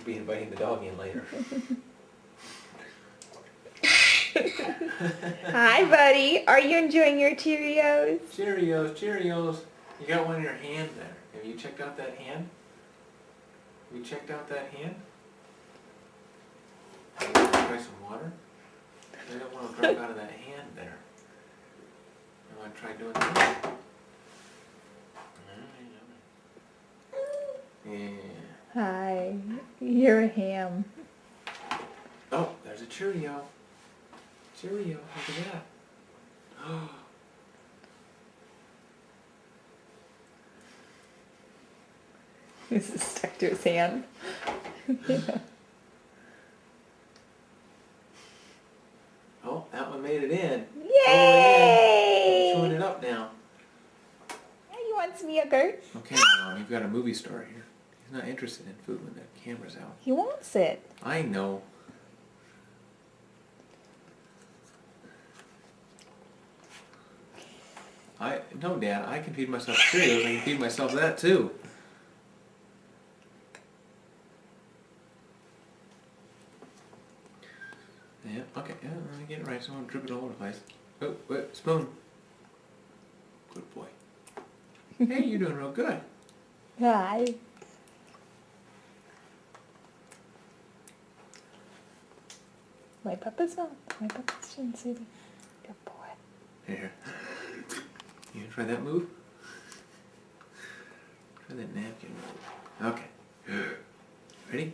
be inviting the dog in later. Hi, buddy. Are you enjoying your Cheerios? Cheerios, Cheerios. You got one in your hand there. Have you checked out that hand? Have you checked out that hand? You want to try some water? I don't want to drop out of that hand there. You want to try doing that? Yeah. Hi. You're a ham. Oh, there's a Cheerio. Cheerio, look at that. Oh. This is stuck to his hand. Yeah. Oh, that one made it in. Yay! Chewing it up now. Yeah, you want some yogurt? Okay, Mom, you've got a movie star here. He's not interested in food when the camera's out. He wants it. I know. No, Dad, I can feed myself Cheerios. I can feed myself that too. Yeah, okay, yeah, let me get it right so I don't drip it all over the place. Oh, wait, spoon. Good boy. Hey, you're doing real good. Hi. My papa's not. My papa's shouldn't see me. Good boy. Here. You gonna try that move? Try that napkin move. Okay. Ready?